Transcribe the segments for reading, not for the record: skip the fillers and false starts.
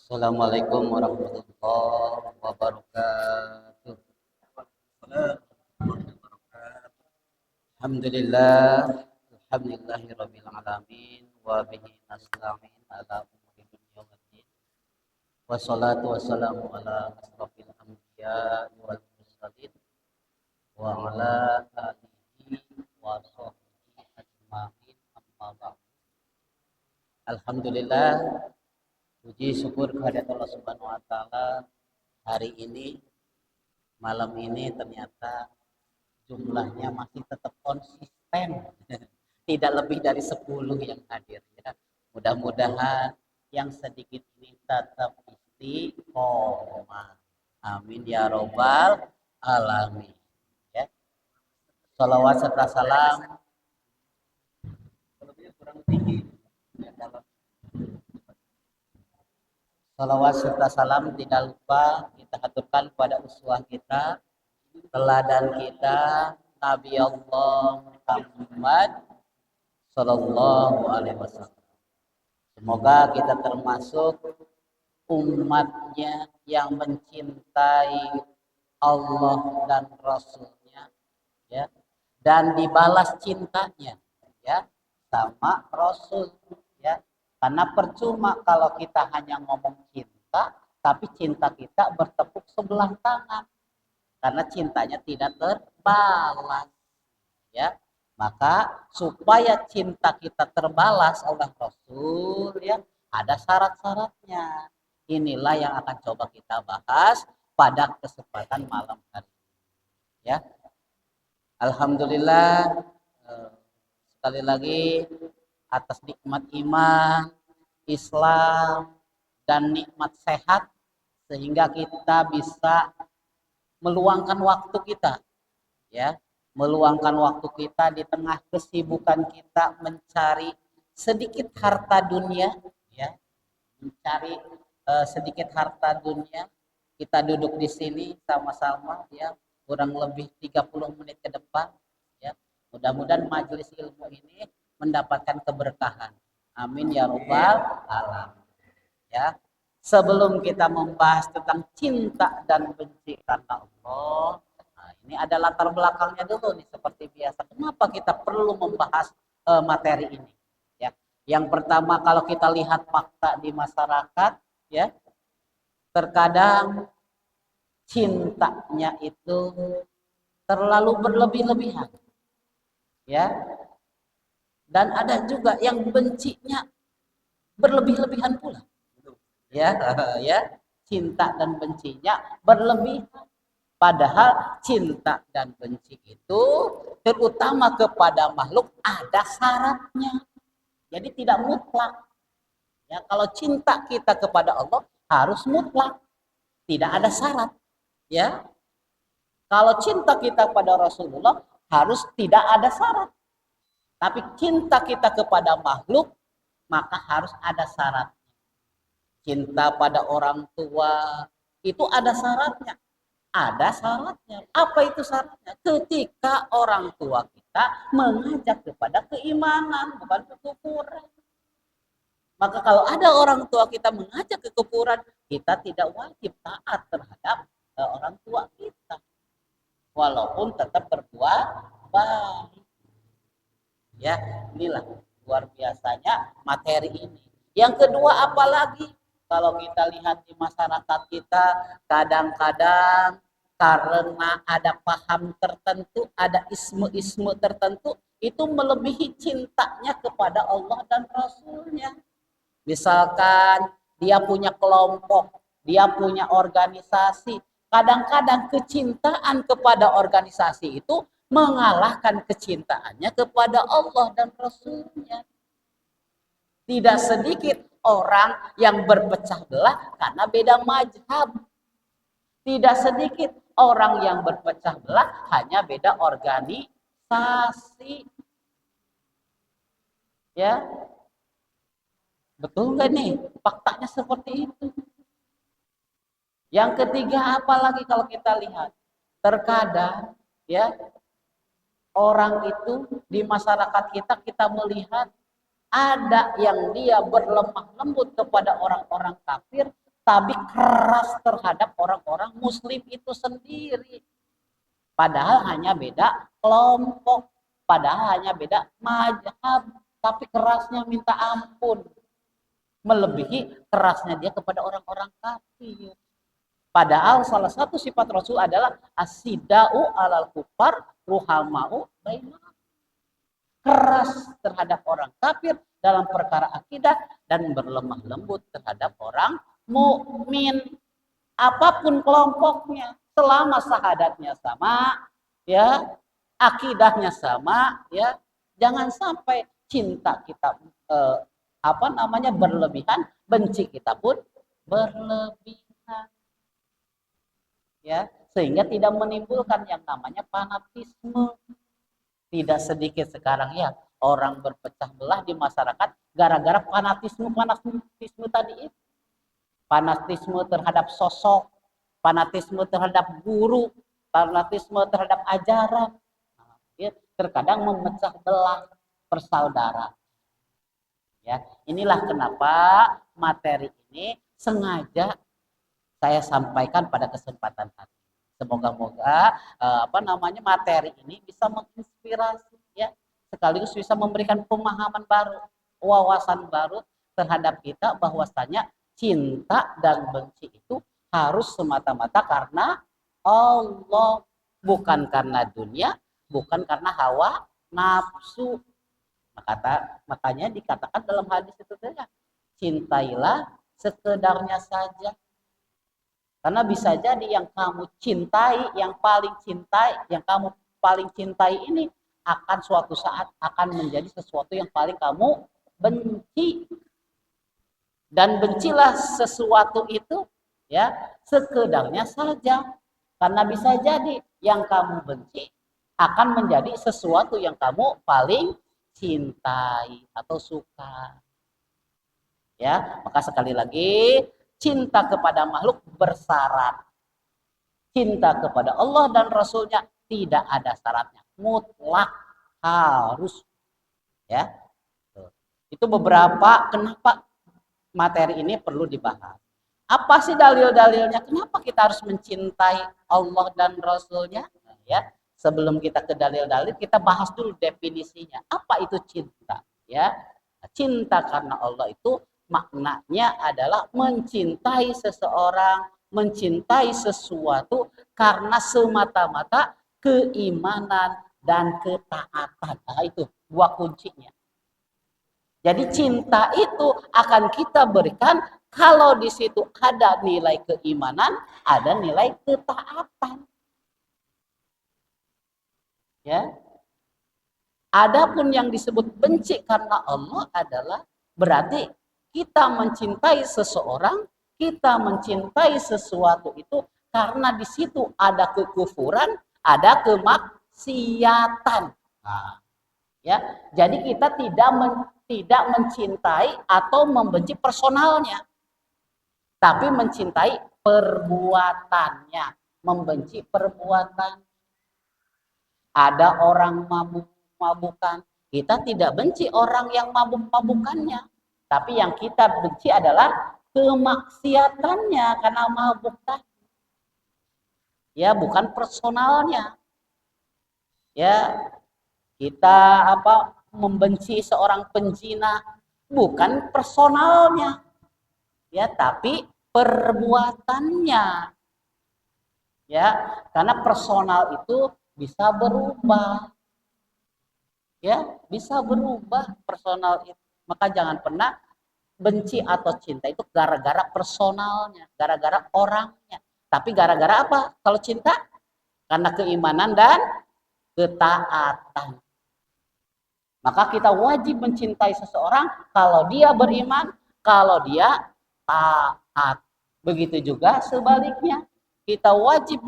Assalamualaikum warahmatullahi wabarakatuh. Alhamdulillah, alhamdulillahirabbil alamin wa bihi nasta'in ala umuri dunya waddin. Wassalatu wassalamu ala asrofil anbiya wal mursalin wa ala alihi wa sahbihi ajma'in amma ba'd. Alhamdulillah, puji syukur kehadirat Allah Subhanahu wa taala, hari ini malam ini ternyata jumlahnya masih tetap konsisten. Tidak lebih dari 10 yang hadir ya. Mudah-mudahan yang sedikit ini tetap istiqomah. Amin ya robbal alamin. Ya. Salawat serta salam kurang tinggi. Salawat serta salam tidak lupa kita aturkan pada uswah kita, teladan kita, Nabi Allah Muhammad Sallallahu Alaihi Wasallam. Semoga kita termasuk umatnya yang mencintai Allah dan Rasulnya, ya, dan dibalas cintanya, ya, sama Rasul, ya. Karena percuma kalau kita hanya ngomong cinta, tapi cinta kita bertepuk sebelah tangan, karena cintanya tidak terbalas, ya. Maka supaya cinta kita terbalas oleh Rasul, ya, ada syarat-syaratnya. Inilah yang akan coba kita bahas pada kesempatan malam hari ini, ya. Alhamdulillah, sekali lagi atas nikmat iman, Islam, dan nikmat sehat, sehingga kita bisa meluangkan waktu kita, ya, meluangkan waktu kita di tengah kesibukan kita mencari sedikit harta dunia, ya, mencari sedikit harta dunia. Kita duduk di sini sama-sama, ya, kurang lebih 30 menit ke depan, ya. Mudah-mudahan majelis ilmu ini mendapatkan keberkahan. Amin ya robbal alamin. Ya. Sebelum kita membahas tentang cinta dan benci karena Allah, nah ini ada latar belakangnya dulu nih, seperti biasa. Kenapa kita perlu membahas materi ini? Ya. Yang pertama, kalau kita lihat fakta di masyarakat, ya, terkadang cintanya itu terlalu berlebih-lebihan, ya. Dan ada juga yang bencinya berlebih-lebihan pula, ya. Ya, cinta dan bencinya berlebihan, padahal cinta dan benci itu terutama kepada makhluk ada syaratnya, jadi tidak mutlak, ya. Kalau cinta kita kepada Allah harus mutlak, tidak ada syarat, ya. Kalau cinta kita pada Rasulullah harus tidak ada syarat, tapi cinta kita kepada makhluk maka harus ada syarat. Cinta pada orang tua itu ada syaratnya. Ada syaratnya. Apa itu syaratnya? Ketika orang tua kita mengajak kepada keimanan, bukan kekufuran. Maka kalau ada orang tua kita mengajak ke kekufuran, kita tidak wajib taat terhadap orang tua kita. Walaupun tetap berbuat baik. Ya, inilah luar biasanya materi ini. Yang kedua, apalagi kalau kita lihat di masyarakat kita, kadang-kadang karena ada paham tertentu, ada isme-isme tertentu, itu melebihi cintanya kepada Allah dan Rasulnya. Misalkan dia punya kelompok, dia punya organisasi, kadang-kadang kecintaan kepada organisasi itu mengalahkan kecintaannya kepada Allah dan Rasulnya. Tidak sedikit orang yang berpecah belah karena beda mazhab. Tidak sedikit orang yang berpecah belah hanya beda organisasi. Ya, betul nggak nih? Faktanya seperti itu. Yang ketiga, apalagi kalau kita lihat, terkadang, ya, orang itu di masyarakat kita melihat ada yang dia berlemah lembut kepada orang-orang kafir, tapi keras terhadap orang-orang muslim itu sendiri. Padahal hanya beda kelompok, padahal hanya beda mazhab, tapi kerasnya minta ampun. Melebihi kerasnya dia kepada orang-orang kafir. Padahal salah satu sifat Rasul adalah asidau alal kufar ruhal mau bainahum. Keras terhadap orang kafir dalam perkara akidah dan berlemah lembut terhadap orang mukmin. Apapun kelompoknya, selama syahadatnya sama, ya, akidahnya sama, ya, jangan sampai cinta kita berlebihan, benci kita pun berlebihan, ya, sehingga tidak menimbulkan yang namanya fanatisme. Tidak sedikit sekarang ya orang berpecah belah di masyarakat gara-gara fanatisme tadi itu. Fanatisme terhadap sosok, fanatisme terhadap guru, fanatisme terhadap ajaran. Ya, terkadang memecah belah persaudaraan. Ya, inilah kenapa materi ini sengaja saya sampaikan pada kesempatan hari. Semoga-moga materi ini bisa menginspirasi, ya, sekaligus bisa memberikan pemahaman baru, wawasan baru terhadap kita bahwasanya cinta dan benci itu harus semata-mata karena Allah, bukan karena dunia, bukan karena hawa nafsu. Makanya dikatakan dalam hadis itu saja, cintailah sekedarnya saja. Karena bisa jadi yang kamu cintai, yang kamu paling cintai ini akan suatu saat akan menjadi sesuatu yang paling kamu benci. Dan bencilah sesuatu itu, ya, sekedarnya saja. Karena bisa jadi yang kamu benci akan menjadi sesuatu yang kamu paling cintai atau suka. Ya, maka sekali lagi, cinta kepada makhluk bersyarat. Cinta kepada Allah dan Rasulnya tidak ada syaratnya, mutlak harus. Ya, itu beberapa kenapa materi ini perlu dibahas. Apa sih dalil-dalilnya? Kenapa kita harus mencintai Allah dan Rasulnya? Ya, sebelum kita ke dalil-dalil, kita bahas dulu definisinya. Apa itu cinta? Ya, cinta karena Allah itu maknanya adalah mencintai seseorang, mencintai sesuatu karena semata-mata keimanan dan ketaatan. Nah, itu dua kuncinya. Jadi cinta itu akan kita berikan kalau di situ ada nilai keimanan, ada nilai ketaatan. Ya. Adapun yang disebut benci karena Allah adalah berarti kita mencintai seseorang, kita mencintai sesuatu itu karena di situ ada kekufuran, ada kemaksiatan. Nah, ya, jadi kita tidak mencintai atau membenci personalnya, tapi mencintai perbuatannya, membenci perbuatan. Ada orang mabuk-mabukan, kita tidak benci orang yang mabuk-mabukannya, tapi yang kita benci adalah kemaksiatannya karena mabuk tadi. Ya, bukan personalnya. Ya, kita membenci seorang penzina bukan personalnya. Ya, tapi perbuatannya. Ya, karena personal itu bisa berubah. Ya, bisa berubah personal itu. Maka jangan pernah benci atau cinta itu gara-gara personalnya, gara-gara orangnya. Tapi gara-gara apa? Kalau cinta? Karena keimanan dan ketaatan. Maka kita wajib mencintai seseorang kalau dia beriman, kalau dia taat. Begitu juga sebaliknya. Kita wajib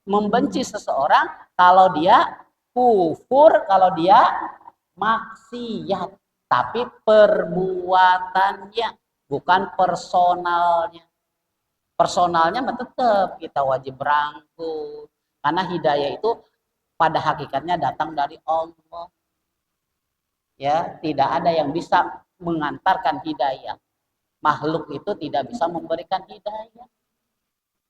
membenci seseorang kalau dia kufur, kalau dia maksiat. Tapi perbuatannya, bukan personalnya. Personalnya tetap kita wajib rangkul. Karena hidayah itu pada hakikatnya datang dari Allah. Ya, tidak ada yang bisa mengantarkan hidayah Makhluk itu tidak bisa memberikan hidayah.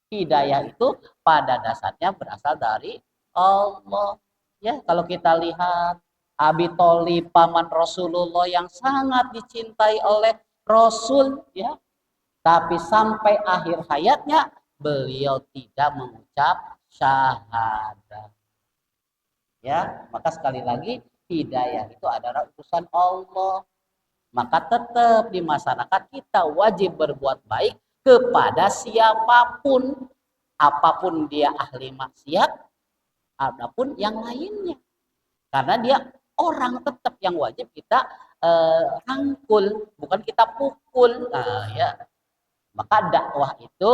Hidayah itu pada dasarnya berasal dari Allah. Ya, kalau kita lihat Abi Thalib paman Rasulullah yang sangat dicintai oleh Rasul, ya, tapi sampai akhir hayatnya beliau tidak mengucap syahadat. Ya, maka sekali lagi hidayah itu adalah urusan Allah. Maka tetap di masyarakat kita wajib berbuat baik kepada siapapun, apapun dia ahli maksiat, adapun yang lainnya. Karena dia orang tetap yang wajib kita rangkul, bukan kita pukul. Nah, ya. Maka dakwah itu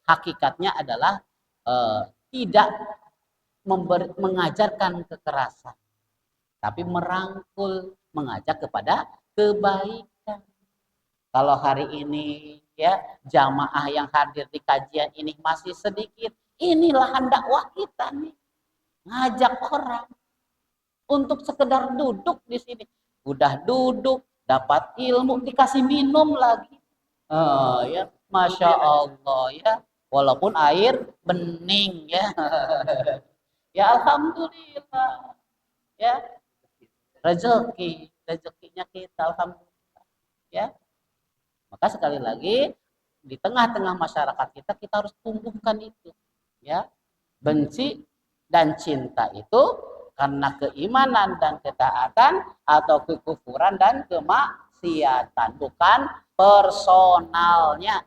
hakikatnya adalah tidak mengajarkan kekerasan, tapi merangkul, mengajak kepada kebaikan. Kalau hari ini ya jamaah yang hadir di kajian ini masih sedikit, inilah dakwah kita nih, ngajak orang untuk sekedar duduk di sini. Udah duduk, dapat ilmu, dikasih minum lagi. Ya, masya Allah ya. Walaupun air bening ya. Ya alhamdulillah ya. Rezekinya kita alhamdulillah ya. Maka sekali lagi di tengah-tengah masyarakat kita harus tumbuhkan itu ya. Benci dan cinta itu karena keimanan dan ketaatan atau kekufuran dan kemaksiatan, bukan personalnya.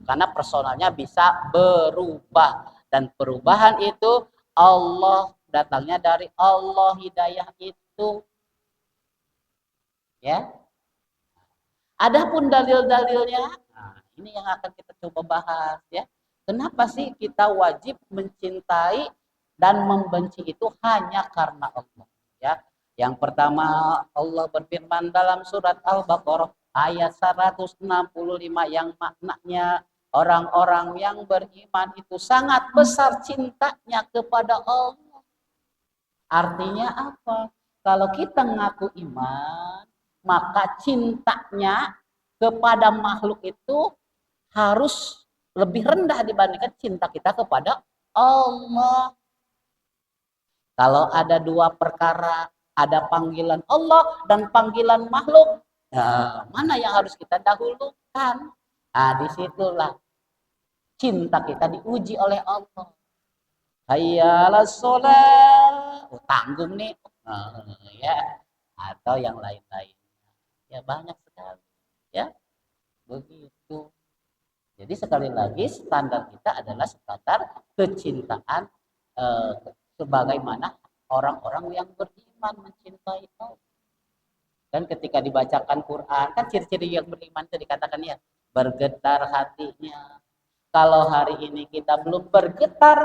Karena personalnya bisa berubah dan perubahan itu Allah, datangnya dari Allah, hidayah itu ya. Adapun dalil-dalilnya, nah, ini yang akan kita coba bahas ya. Kenapa sih kita wajib mencintai dan membenci itu hanya karena Allah ya. Yang pertama Allah berfirman dalam surat Al-Baqarah ayat 165 yang maknanya orang-orang yang beriman itu sangat besar cintanya kepada Allah. Artinya apa? Kalau kita ngaku iman, maka cintanya kepada makhluk itu harus lebih rendah dibandingkan cinta kita kepada Allah. Kalau ada dua perkara, ada panggilan Allah dan panggilan makhluk, nah, mana yang harus kita dahulukan? Nah, disitulah cinta kita diuji oleh Allah. Hayyalah sholat, tanggung nih, ya, atau yang lain-lain. Ya banyak sekali, ya begitu. Jadi sekali lagi standar kita adalah standar kecintaan sebagaimana orang-orang yang beriman mencintai Allah. Dan ketika dibacakan Quran, kan ciri-ciri yang beriman itu dikatakan ya bergetar hatinya. Kalau hari ini kita belum bergetar,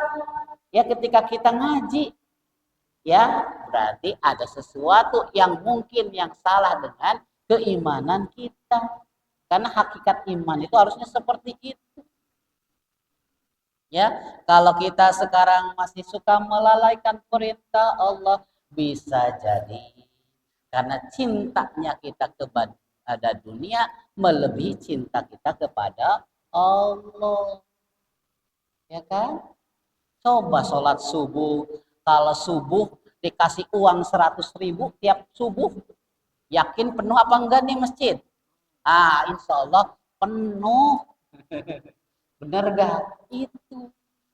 ya ketika kita ngaji, ya berarti ada sesuatu yang mungkin yang salah dengan keimanan kita. Karena hakikat iman itu harusnya seperti itu. Ya, kalau kita sekarang masih suka melalaikan perintah Allah, bisa jadi karena cintanya kita kepada dunia melebihi cinta kita kepada Allah. Ya kan? Coba sholat subuh, kalau subuh dikasih uang 100.000 tiap subuh, yakin penuh apa enggak nih masjid? Insya Allah penuh. Benar gak?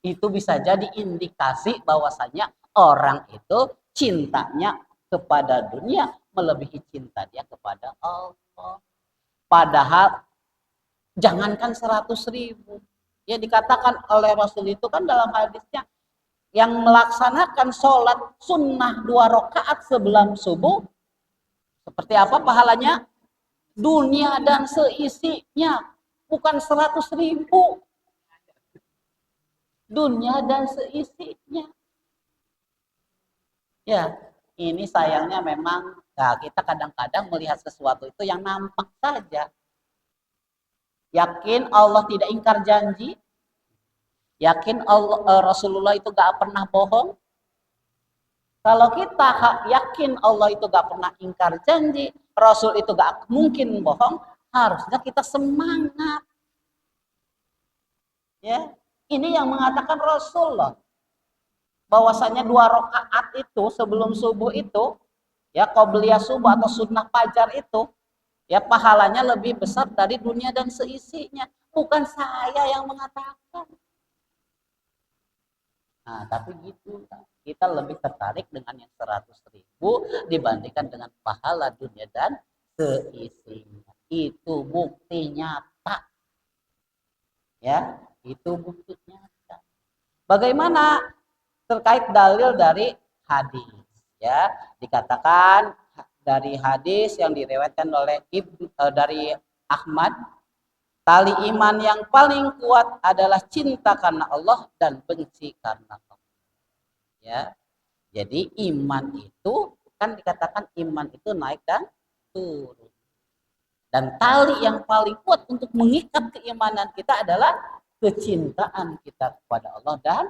Itu bisa jadi indikasi bahwasanya orang itu cintanya kepada dunia melebihi cinta dia kepada Allah. Padahal jangankan 100.000, ya dikatakan oleh Rasul itu kan dalam hadisnya yang melaksanakan sholat sunnah 2 rakaat sebelum subuh seperti apa pahalanya? Dunia dan seisinya, bukan 100.000. Dunia dan seisinya. Ya, ini sayangnya memang ya, kita kadang-kadang melihat sesuatu itu yang nampak saja. Yakin Allah tidak ingkar janji? Yakin Rasulullah itu gak pernah bohong? Kalau kita yakin Allah itu gak pernah ingkar janji, Rasul itu gak mungkin bohong, harusnya kita semangat. Ya, ini yang mengatakan Rasulullah bahwasanya 2 rakaat itu sebelum subuh itu, ya qobliyah subuh atau sunnah fajar itu, ya pahalanya lebih besar dari dunia dan seisinya. Bukan saya yang mengatakan. Nah, tapi gitu. Kita lebih tertarik dengan yang 100.000 dibandingkan dengan pahala dunia dan seisinya. Itu bukti nyata. Ya, itu bukti nyata. Bagaimana terkait dalil dari hadis? Ya, dikatakan dari hadis yang diriwayatkan oleh dari Ahmad, tali iman yang paling kuat adalah cinta karena Allah dan benci karena Allah. Ya, jadi iman itu kan dikatakan iman itu naik dan turun. Dan tali yang paling kuat untuk mengikat keimanan kita adalah kecintaan kita kepada Allah dan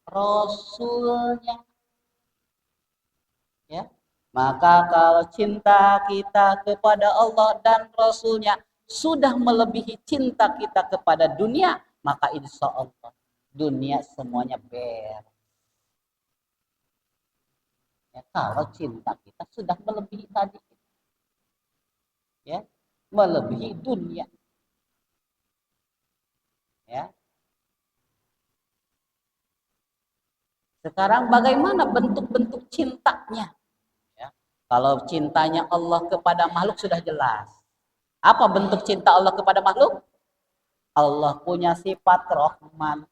Rasulnya. Ya, maka kalau cinta kita kepada Allah dan Rasulnya sudah melebihi cinta kita kepada dunia, maka insya Allah dunia semuanya beres. Ya, kalau cinta kita sudah melebihi tadi, ya, melebihi dunia, ya. Sekarang bagaimana bentuk-bentuk cintanya? Ya, kalau cintanya Allah kepada makhluk sudah jelas. Apa bentuk cinta Allah kepada makhluk? Allah punya sifat Rahman,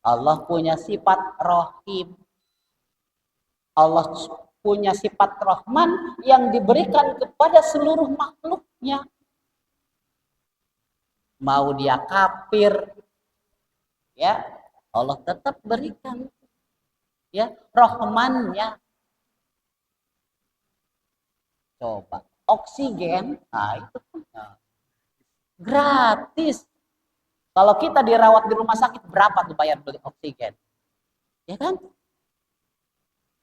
Allah punya sifat Rahim, Allah punya sifat Rahman yang diberikan kepada seluruh makhluknya. Mau dia kafir, ya Allah tetap berikan, ya Rahmannya. Coba oksigen, nah itu gratis. Kalau kita dirawat di rumah sakit berapa tuh bayar beli oksigen? Ya kan?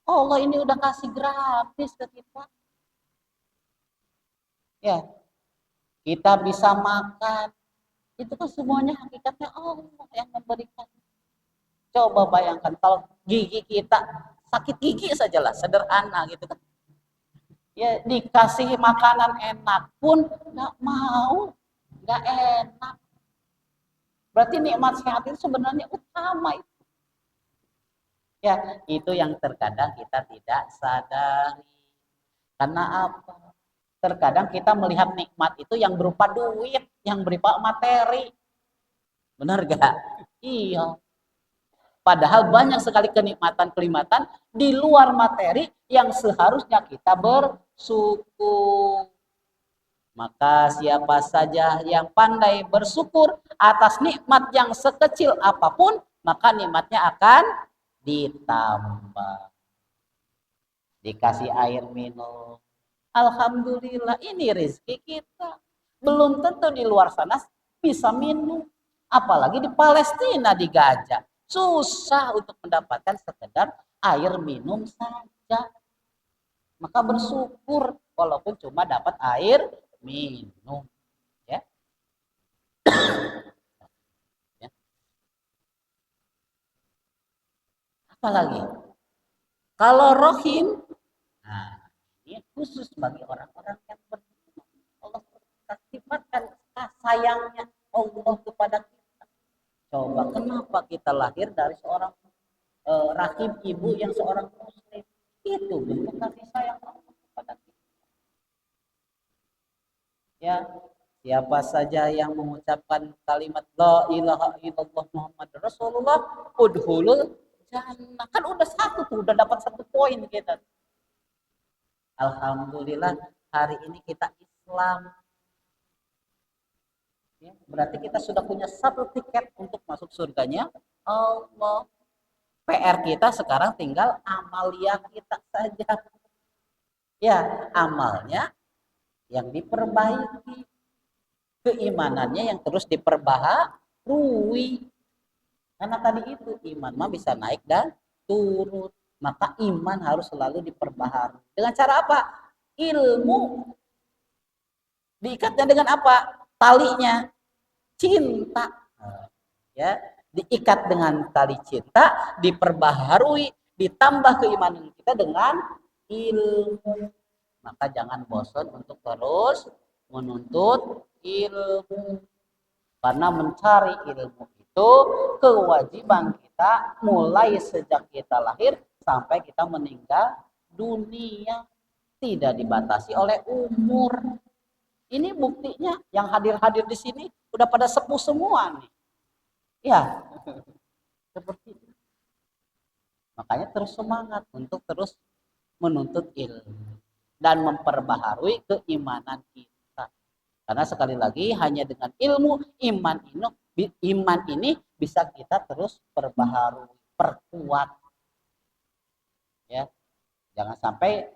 Allah ini udah kasih gratis ke kita. Ya, kita bisa makan. Itu kan semuanya hakikatnya Allah yang memberikan. Coba bayangkan kalau gigi kita sakit gigi sajalah sederhana gitu kan. Ya dikasih makanan enak pun nggak mau, nggak enak. Berarti nikmat sehat itu sebenarnya utama itu. Ya, itu yang terkadang kita tidak sadari. Karena apa? Terkadang kita melihat nikmat itu yang berupa duit, yang berupa materi. Benar gak? Iya. Padahal banyak sekali kenikmatan-kenikmatan di luar materi yang seharusnya kita bersyukur. Maka siapa saja yang pandai bersyukur atas nikmat yang sekecil apapun, maka nikmatnya akan ditambah. Dikasih air minum. Alhamdulillah, ini rezeki kita. Belum tentu di luar sana bisa minum. Apalagi di Palestina, di Gaza. Susah untuk mendapatkan sekedar air minum saja. Maka bersyukur walaupun cuma dapat air minum. Ya. Ya. Apalagi kalau rohim, nah ini khusus bagi orang-orang yang beriman. Allah sifatkan sayangnya Allah kepada kita. Coba kenapa kita lahir dari seorang rahim ibu yang seorang muslim? Itu bentuk kasih sayang Allah kepada kita. Ya, siapa saja yang mengucapkan kalimat la ilaha illallah Muhammad Rasulullah udhulul jannah. Kan udah satu tuh, udah dapat 1 poin kita. Alhamdulillah hari ini kita Islam. Ya, berarti kita sudah punya 1 tiket untuk masuk surganya Allah. PR kita sekarang tinggal amalia kita saja. Ya, amalnya yang diperbaiki. Keimanannya yang terus diperbaharui. Karena tadi itu iman mah bisa naik dan turun. Maka iman harus selalu diperbaharui. Dengan cara apa? Ilmu. Diikatnya dengan apa? talinya cinta. Ya, diikat dengan tali cinta, diperbaharui, ditambah keimanan kita dengan ilmu. Maka jangan bosan untuk terus menuntut ilmu. Karena mencari ilmu itu kewajiban kita mulai sejak kita lahir sampai kita meninggal dunia. Tidak dibatasi oleh umur. Ini buktinya yang hadir-hadir di sini udah pada sepuh semua nih. Ya, seperti itu. Makanya terus semangat untuk terus menuntut ilmu dan memperbaharui keimanan kita. Karena sekali lagi hanya dengan ilmu iman ini bisa kita terus perbaharui, perkuat. Ya, jangan sampai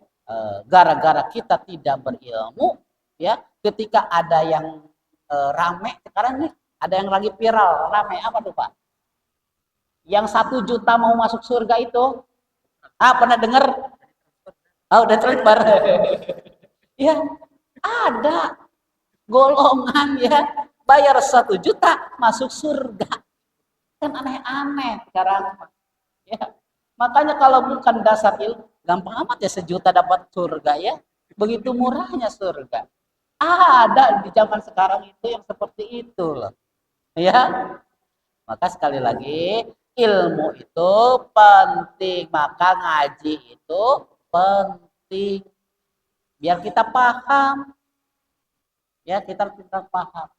gara-gara kita tidak berilmu, ya, ketika ada yang rame sekarang nih, ada yang lagi viral, rame apa tuh Pak? Yang 1 juta mau masuk surga itu, pernah dengar? Udah tersebar. Ya, ada golongan ya bayar 1 juta masuk surga, kan aneh-aneh sekarang. Ya, makanya kalau bukan dasar ilmu, gampang amat ya 1 juta dapat surga ya. Begitu murahnya surga. Ada di zaman sekarang itu yang seperti itu loh. Ya, maka sekali lagi ilmu itu penting, maka ngaji itu penting biar kita paham. Ya, kita paham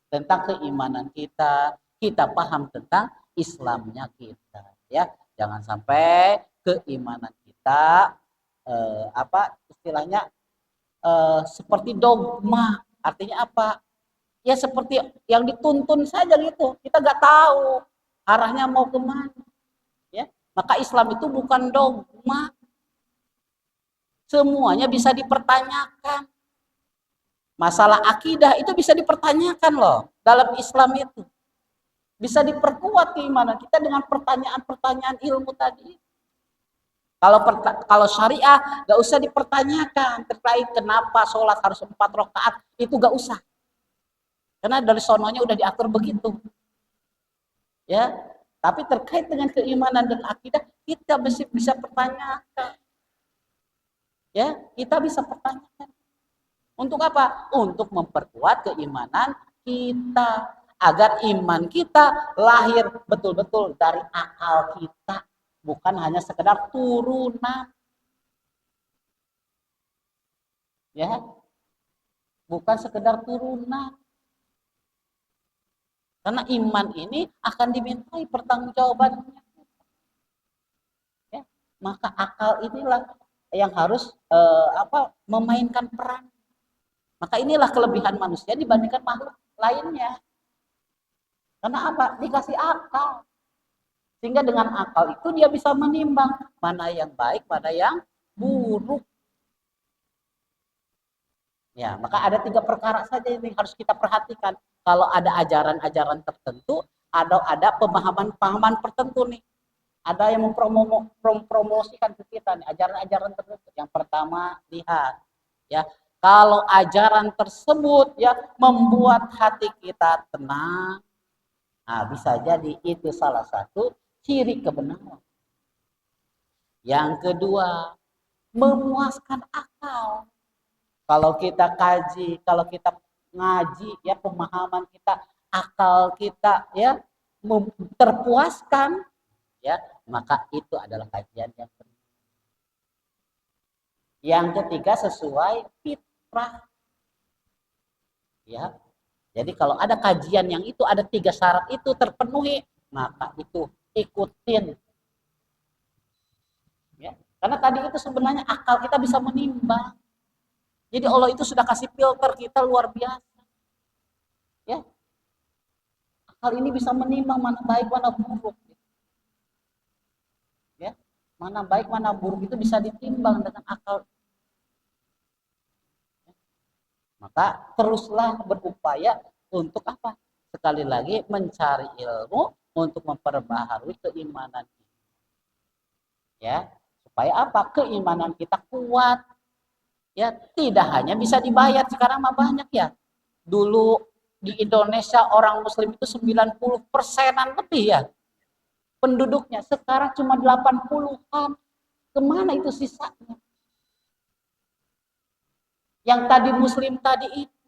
tentang keimanan kita, kita paham tentang Islamnya kita. Ya, jangan sampai keimanan kita istilahnya seperti dogma. Artinya apa? Ya seperti yang dituntun saja gitu. Kita nggak tahu arahnya mau kemana. Ya, maka Islam itu bukan dogma. Semuanya bisa dipertanyakan. Masalah akidah itu bisa dipertanyakan loh dalam Islam itu. Bisa diperkuat keimanan kita dengan pertanyaan-pertanyaan ilmu tadi. Kalau syariah nggak usah dipertanyakan terkait kenapa sholat harus 4 rakaat, itu nggak usah. Karena dari sononya udah diatur begitu. Ya, tapi terkait dengan keimanan dan akidah kita bisa pertanyakan. Ya, kita bisa pertanyakan. Untuk apa? Untuk memperkuat keimanan kita agar iman kita lahir betul-betul dari akal kita, bukan hanya sekedar turunan. Ya, bukan sekedar turunan. Karena iman ini akan dimintai pertanggungjawabannya. Ya, maka akal inilah yang harus memainkan peran. Maka inilah kelebihan manusia dibandingkan makhluk lainnya. Karena apa? Dikasih akal. Sehingga dengan akal itu dia bisa menimbang mana yang baik, mana yang buruk. Ya, maka ada 3 perkara saja yang harus kita perhatikan. Kalau ada ajaran-ajaran tertentu, ada pemahaman-pemahaman tertentu nih. Ada yang mempromosikan ke kita nih ajaran-ajaran tertentu. Yang pertama, lihat ya, kalau ajaran tersebut ya membuat hati kita tenang, bisa jadi itu salah satu ciri kebenaran. Yang kedua, memuaskan akal. Kalau kita kaji, kalau kita ngaji ya, pemahaman kita, akal kita ya terpuaskan ya, maka itu adalah kajian yang benar. Yang ketiga, sesuai fitrah. Ya. Jadi kalau ada kajian yang itu ada 3 syarat itu terpenuhi, maka itu ikutin. Ya. Karena tadi itu sebenarnya akal kita bisa menimbang. Jadi Allah itu sudah kasih filter kita luar biasa. Ya. Akal ini bisa menimbang mana baik mana buruk. Ya. Mana baik mana buruk itu bisa ditimbang dengan akal. Maka teruslah berupaya untuk apa? Sekali lagi mencari ilmu untuk memperbaharui keimanan kita. Ya, supaya apa? Keimanan kita kuat. Ya, tidak hanya bisa dibayar, sekarang mah banyak ya. Dulu di Indonesia orang muslim itu 90%-an lebih ya penduduknya. Sekarang cuma 80-an. Kemana itu sisanya? Yang tadi muslim tadi itu.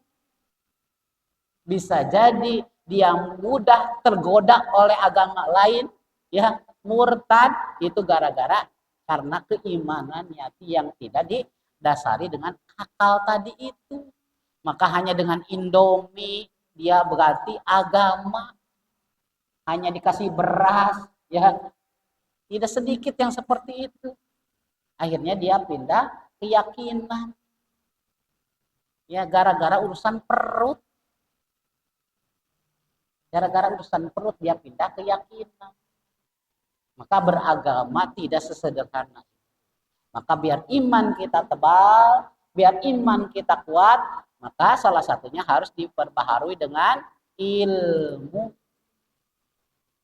Bisa jadi dia mudah tergoda oleh agama lain, ya, murtad itu gara-gara karena keimanannya yang tidak didasari dengan akal tadi itu. Maka hanya dengan Indomie dia berarti agama, hanya dikasih beras, ya, tidak sedikit yang seperti itu. Akhirnya dia pindah keyakinan, ya, gara-gara urusan perut. Gara-gara urusan perut dia pindah keyakinan. Maka beragama tidak sesederhana. Maka biar iman kita tebal, biar iman kita kuat, maka salah satunya harus diperbaharui dengan ilmu.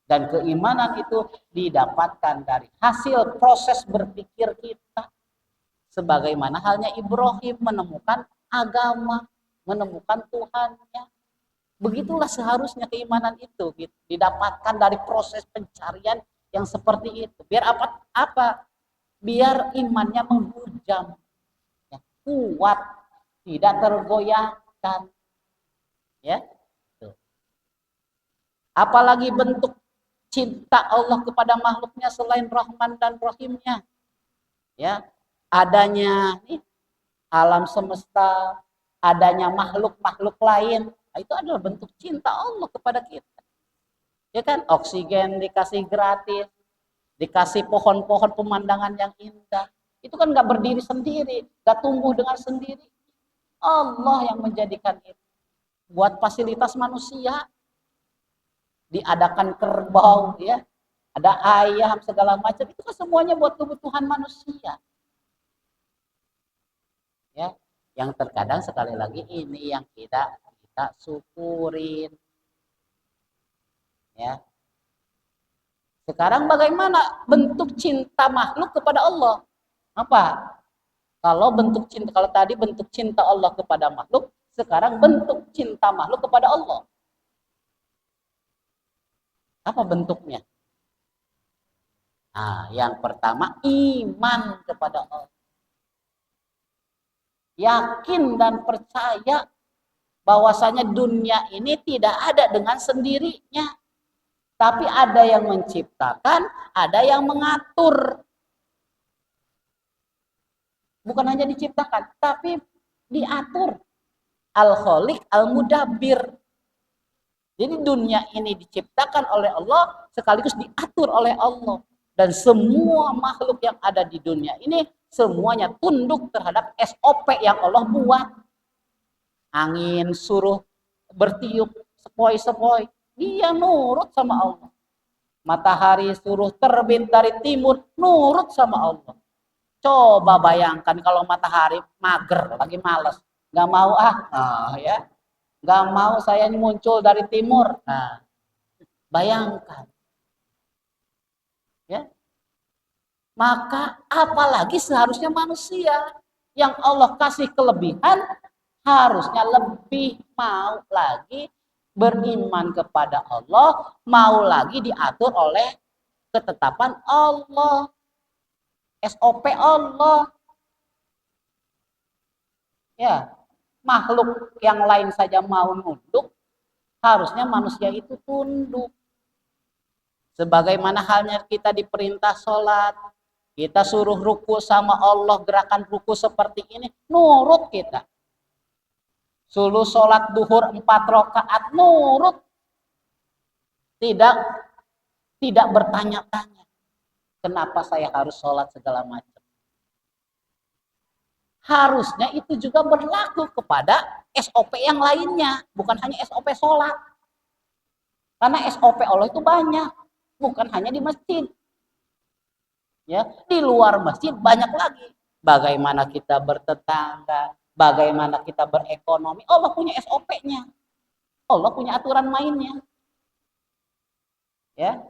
Dan keimanan itu didapatkan dari hasil proses berpikir kita. Sebagaimana halnya Ibrahim menemukan agama, menemukan Tuhannya. Begitulah seharusnya keimanan itu didapatkan dari proses pencarian yang seperti itu. Biar apa? Biar imannya menghujam, ya, kuat, tidak tergoyahkan. Ya, tuh. Apalagi bentuk cinta Allah kepada makhluknya selain Rahman dan Rahimnya. Ya, adanya alam semesta, adanya makhluk-makhluk lain. Itu adalah bentuk cinta Allah kepada kita. Ya kan, oksigen dikasih gratis, dikasih pohon-pohon pemandangan yang indah. Itu kan nggak berdiri sendiri, nggak tumbuh dengan sendiri. Allah yang menjadikan itu. Buat fasilitas manusia, diadakan kerbau, ya, ada ayam segala macam. Itu kan semuanya buat kebutuhan manusia. Ya, yang terkadang sekali lagi ini yang kita syukurin, ya. Sekarang bagaimana bentuk cinta makhluk kepada Allah? Apa? Kalau tadi bentuk cinta Allah kepada makhluk, sekarang bentuk cinta makhluk kepada Allah. Apa bentuknya? Nah, yang pertama iman kepada Allah. Yakin dan percaya bahwasanya dunia ini tidak ada dengan sendirinya. Tapi ada yang menciptakan, ada yang mengatur. Bukan hanya diciptakan, tapi diatur. Al-Khaliq, Al-Mudabbir. Jadi dunia ini diciptakan oleh Allah, sekaligus diatur oleh Allah. Dan semua makhluk yang ada di dunia ini, semuanya tunduk terhadap SOP yang Allah buat. Angin suruh bertiup sepoi-sepoi, dia nurut sama Allah. Matahari suruh terbit dari timur, nurut sama Allah. Coba bayangkan kalau matahari mager, lagi malas, nggak mau ya, nggak mau saya muncul dari timur. Nah, bayangkan, ya. Maka apalagi seharusnya manusia yang Allah kasih kelebihan, harusnya lebih mau lagi beriman kepada Allah, mau lagi diatur oleh ketetapan Allah, SOP Allah. Ya, makhluk yang lain saja mau nunduk, harusnya manusia itu tunduk. Sebagaimana halnya kita diperintah sholat, kita suruh ruku sama Allah, gerakan ruku seperti ini, nurut kita. Suruh sholat duhur 4 rakaat, nurut. Tidak bertanya-tanya. Kenapa saya harus sholat segala macam. Harusnya itu juga berlaku kepada SOP yang lainnya. Bukan hanya SOP sholat. Karena SOP Allah itu banyak. Bukan hanya di masjid. Ya, di luar masjid banyak lagi. Bagaimana kita bertetangga, bagaimana kita berekonomi, Allah punya SOP-nya. Allah punya aturan mainnya. Ya.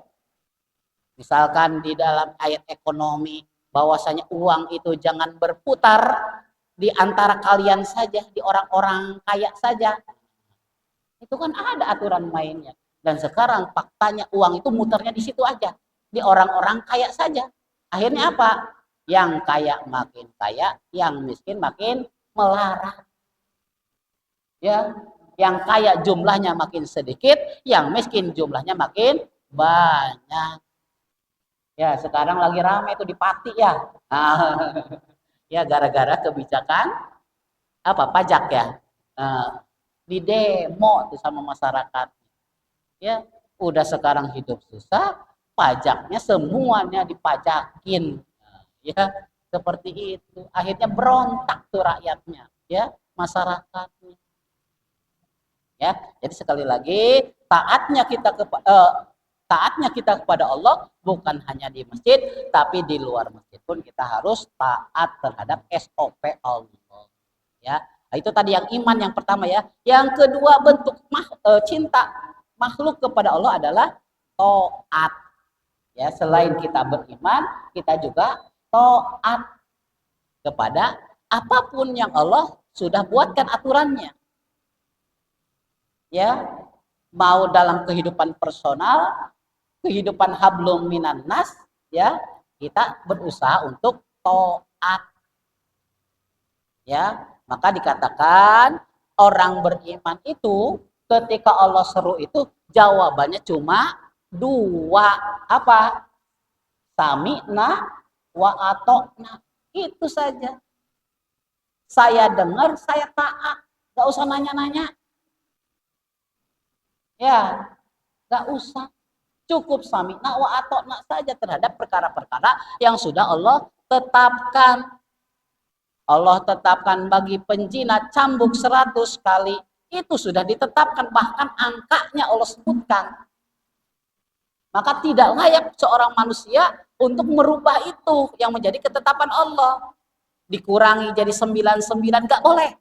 Misalkan di dalam ayat ekonomi, bahwasanya uang itu jangan berputar di antara kalian saja, di orang-orang kaya saja. Itu kan ada aturan mainnya. Dan sekarang faktanya uang itu muternya di situ aja. Di orang-orang kaya saja. Akhirnya apa? Yang kaya makin kaya, yang miskin makin melarat. Ya, yang kaya jumlahnya makin sedikit, yang miskin jumlahnya makin banyak. Ya, sekarang lagi ramai itu di Pati ya. Nah, ya gara-gara kebijakan apa pajak ya. Nah, di demo tuh sama masyarakat. Ya, udah sekarang hidup susah, pajaknya semuanya dipajakin. Nah, ya, seperti itu. Akhirnya berontak tuh rakyatnya, ya, masyarakatnya. Ya, jadi sekali lagi taatnya kita kepada Allah bukan hanya di masjid, tapi di luar masjid pun kita harus taat terhadap SOP Allah. Ya, nah, itu tadi yang iman yang pertama ya. Yang kedua bentuk cinta makhluk kepada Allah adalah taat. Ya, selain kita beriman, kita juga taat kepada apapun yang Allah sudah buatkan aturannya. Ya, mau dalam kehidupan personal, kehidupan hablum minan nas, ya, kita berusaha untuk taat. Ya, maka dikatakan orang beriman itu ketika Allah seru itu jawabannya cuma dua, apa? Sami'na wa atokna. Itu saja. Saya dengar, saya taat. Gak usah nanya-nanya. Ya, gak usah. Cukup sami'na wa atokna saja terhadap perkara-perkara yang sudah Allah tetapkan. Allah tetapkan bagi penjina cambuk 100 kali. Itu sudah ditetapkan, bahkan angkanya Allah sebutkan. Maka tidak layak seorang manusia untuk merubah itu yang menjadi ketetapan Allah. Dikurangi jadi 99 gak boleh.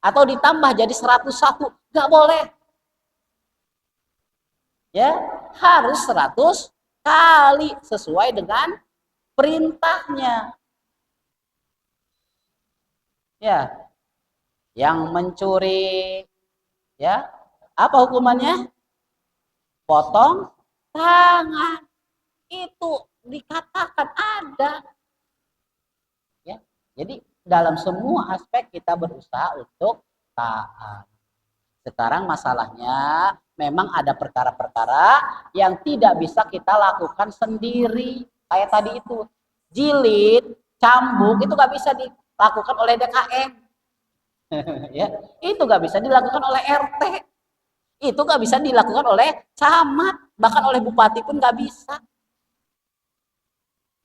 Atau ditambah jadi 101 gak boleh. Ya, harus 100 kali sesuai dengan perintahnya. Ya, yang mencuri, ya, apa hukumannya? Potong tangan. Itu dikatakan ada. Ya, jadi dalam semua aspek kita berusaha untuk taat. Sekarang masalahnya memang ada perkara-perkara yang tidak bisa kita lakukan sendiri. Kayak tadi itu, jilid, cambuk itu gak bisa dilakukan oleh DKM. Ya, itu gak bisa dilakukan oleh RT. Itu gak bisa dilakukan oleh camat, bahkan oleh bupati pun gak bisa.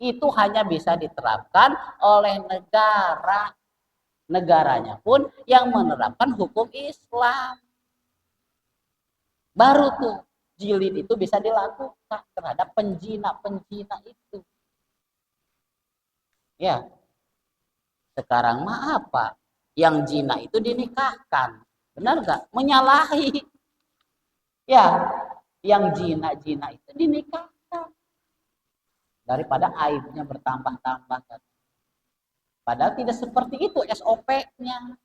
Itu hanya bisa diterapkan oleh negara. Negaranya pun yang menerapkan hukum Islam. Baru tuh jilid itu bisa dilakukan terhadap penjina-penjina itu. Ya, sekarang mah apa? Yang jina itu dinikahkan. Benar gak? Menyalahi. Ya, yang jina-jina itu dinikahkan. Daripada aibnya bertambah-tambah. Padahal tidak seperti itu SOP-nya.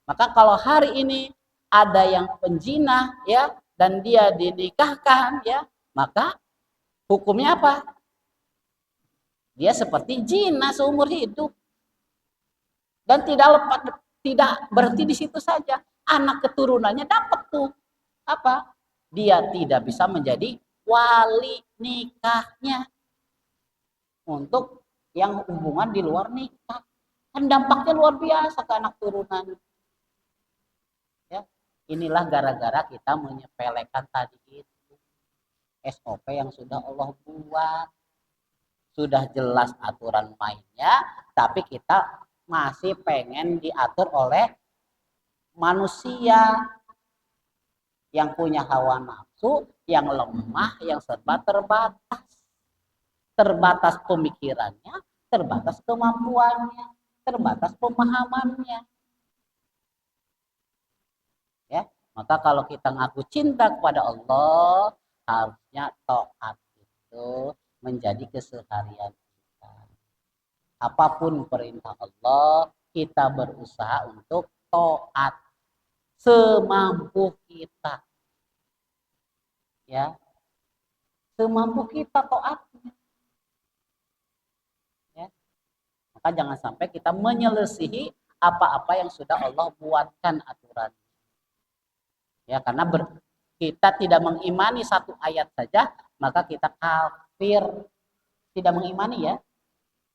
Maka kalau hari ini ada yang penjina ya dan dia dinikahkan ya, maka hukumnya apa? Dia seperti jina seumur hidup. Dan tidak berhenti di situ saja. Anak keturunannya dapat tuh apa? Dia tidak bisa menjadi wali nikahnya untuk yang hubungan di luar nikah. Kan dampaknya luar biasa ke anak turunan. Ya, inilah gara-gara kita menyepelekan tadi itu SOP yang sudah Allah buat. Sudah jelas aturan mainnya, tapi kita masih pengen diatur oleh manusia yang punya hawa nafsu, yang lemah, yang serba terbatas. Terbatas pemikirannya, terbatas kemampuannya, terbatas pemahamannya. Ya, maka kalau kita ngaku cinta kepada Allah, harusnya taat itu menjadi keseharian kita. Apapun perintah Allah, kita berusaha untuk taat. semampu kita, ya, semampu kita taatnya, ya. Maka jangan sampai kita menyelesihi apa-apa yang sudah Allah buatkan aturan, ya, karena kita tidak mengimani satu ayat saja maka kita kafir. Tidak mengimani, ya,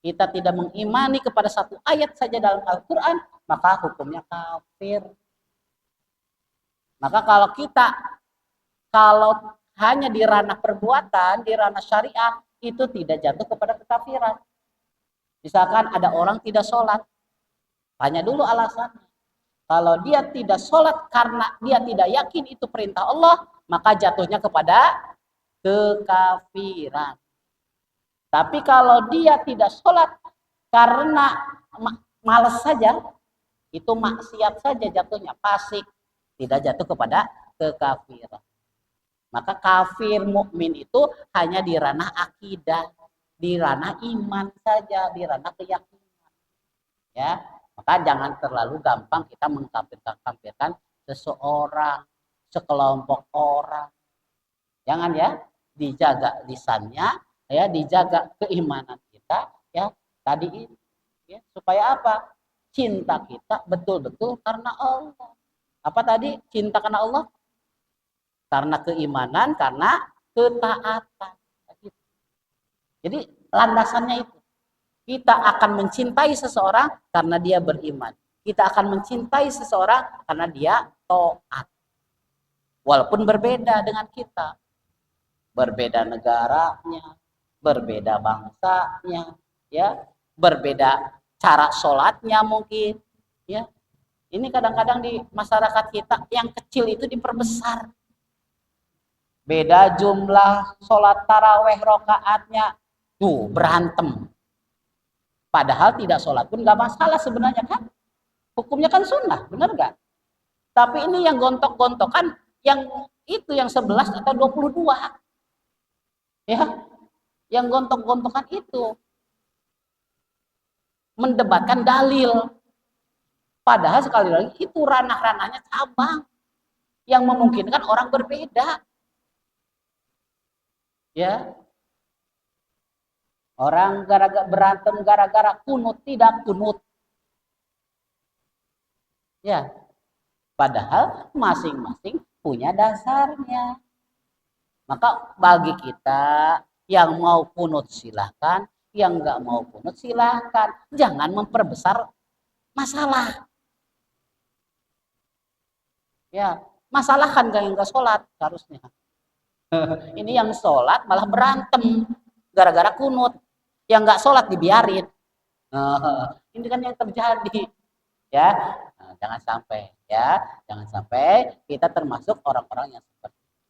kita tidak mengimani kepada satu ayat saja dalam Al-Quran maka hukumnya kafir. Maka kalau hanya di ranah perbuatan, di ranah syariah, itu tidak jatuh kepada kekafiran. Misalkan ada orang tidak sholat, tanya dulu alasannya. Kalau dia tidak sholat karena dia tidak yakin itu perintah Allah, maka jatuhnya kepada kekafiran. Tapi kalau dia tidak sholat karena malas saja, itu maksiat saja jatuhnya, fasik, tidak jatuh kepada kekafiran. Maka kafir mukmin itu hanya di ranah akidah, di ranah iman saja, di ranah keyakinan. Ya, maka jangan terlalu gampang kita mengkafirkan seseorang, sekelompok orang. Jangan, ya, dijaga lisannya, ya, dijaga keimanan kita, ya. Tadi ini, ya, supaya apa? Cinta kita betul-betul karena Allah. Apa tadi? Cinta karena Allah? Karena keimanan, karena ketaatan. Jadi landasannya itu. Kita akan mencintai seseorang karena dia beriman. Kita akan mencintai seseorang karena dia taat. Walaupun berbeda dengan kita. Berbeda negaranya, berbeda bangsanya, ya, berbeda cara sholatnya mungkin, ya. Ini kadang-kadang di masyarakat kita yang kecil itu diperbesar. Beda jumlah sholat taraweh rokaatnya, tuh berantem. Padahal tidak sholat pun gak masalah sebenarnya, kan? Hukumnya kan sunnah, benar gak? Tapi ini yang gontok-gontokan, yang itu yang 11 atau 22. Ya, yang gontok-gontokan itu mendebatkan dalil. Padahal sekali lagi itu ranah-ranahnya cabang yang memungkinkan orang berbeda. Ya, orang gara-gara berantem gara-gara kunut tidak kunut. Ya, padahal masing-masing punya dasarnya. Maka bagi kita yang mau kunut silahkan, yang nggak mau kunut silahkan. Jangan memperbesar masalah. Ya, masalah kan yang nggak sholat harusnya. Ini yang sholat malah berantem gara-gara kunut. Yang nggak sholat dibiarin. Ini kan yang terjadi, ya. Nah, jangan sampai, ya, jangan sampai kita termasuk orang-orang yang seperti itu.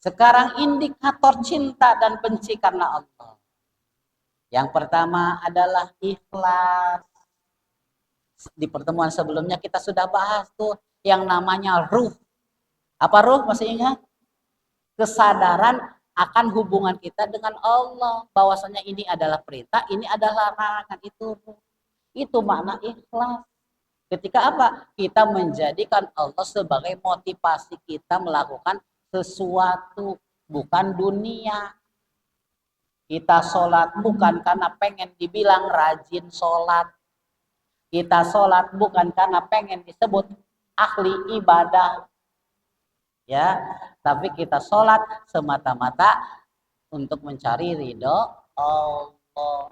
Sekarang indikator cinta dan benci karena Allah. Yang pertama adalah ikhlas. Di pertemuan sebelumnya kita sudah bahas tuh yang namanya ruh. Apa ruh, masih ingat? Kesadaran akan hubungan kita dengan Allah, bahwasanya ini adalah perintah, ini adalah larangan, itu makna ikhlas. Ketika apa? Kita menjadikan Allah sebagai motivasi kita melakukan sesuatu, bukan dunia. Kita sholat bukan karena pengen dibilang rajin sholat. Kita sholat bukan karena pengen disebut ahli ibadah, ya, tapi kita sholat semata-mata untuk mencari ridho Allah,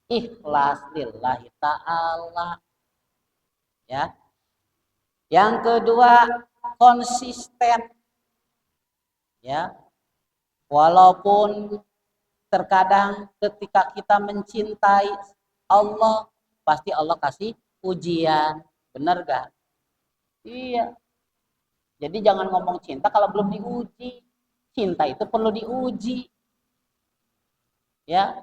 ikhlas lillahi ta'ala, ya. Yang kedua, konsisten, ya, walaupun terkadang ketika kita mencintai Allah pasti Allah kasih ujian, benar gak? Iya. Jadi jangan ngomong cinta kalau belum diuji. Cinta itu perlu diuji. Ya.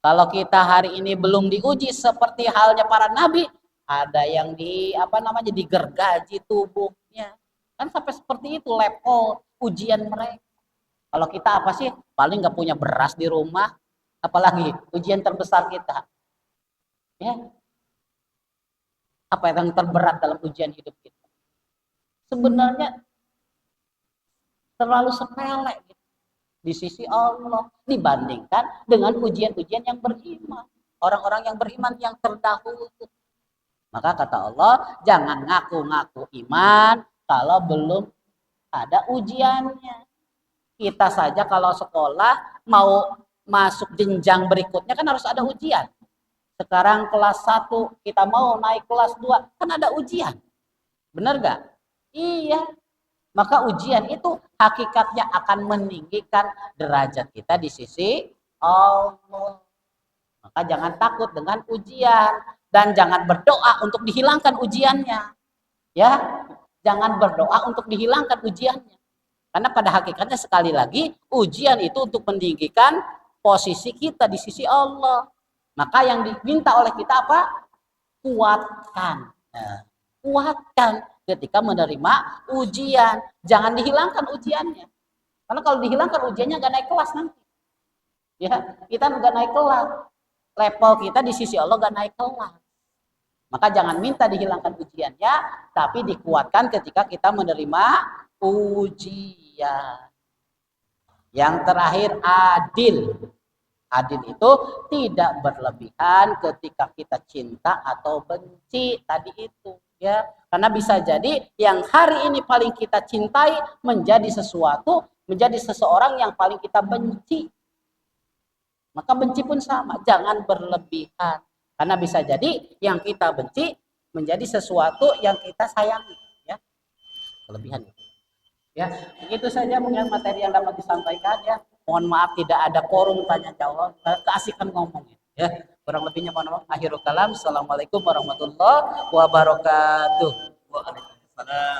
Kalau kita hari ini belum diuji seperti halnya para nabi, ada yang digergaji tubuhnya. Kan sampai seperti itu level ujian mereka. Kalau kita apa sih? Paling nggak punya beras di rumah, apalagi ujian terbesar kita. Ya. Apa yang terberat dalam ujian hidup kita? Sebenarnya terlalu sepele gitu di sisi Allah dibandingkan dengan ujian-ujian yang beriman. Orang-orang yang beriman yang terdahulu. Maka kata Allah, jangan ngaku-ngaku iman kalau belum ada ujiannya. Kita saja kalau sekolah mau masuk jenjang berikutnya kan harus ada ujian. Sekarang kelas 1 kita mau naik kelas 2 kan ada ujian. Benar gak? Iya. Maka ujian itu hakikatnya akan meninggikan derajat kita di sisi Allah. Maka jangan takut dengan ujian dan jangan berdoa untuk dihilangkan ujiannya. Ya, jangan berdoa untuk dihilangkan ujiannya. Karena pada hakikatnya sekali lagi ujian itu untuk meninggikan posisi kita di sisi Allah. Maka yang diminta oleh kita apa? Kuatkan. Nah, kuatkan ketika menerima ujian. Jangan dihilangkan ujiannya. Karena kalau dihilangkan ujiannya nggak naik kelas nanti. Ya, kita nggak naik kelas. Level kita di sisi Allah nggak naik kelas. Maka jangan minta dihilangkan ujiannya, tapi dikuatkan ketika kita menerima ujian. Yang terakhir adil. Adil itu tidak berlebihan ketika kita cinta atau benci tadi itu, ya. Karena bisa jadi yang hari ini paling kita cintai menjadi sesuatu, menjadi seseorang yang paling kita benci. Maka benci pun sama, jangan berlebihan. Karena bisa jadi yang kita benci menjadi sesuatu yang kita sayangi, ya. Kelebihan itu. Ya, itu saja mungkin materi yang dapat disampaikan, ya. Mohon maaf tidak ada forum tanya jawab, keasikan ngomong, ya. Kurang lebihnya mohon maaf. Akhirul kalam. Assalamualaikum warahmatullahi wabarakatuh. Waalaikumsalam.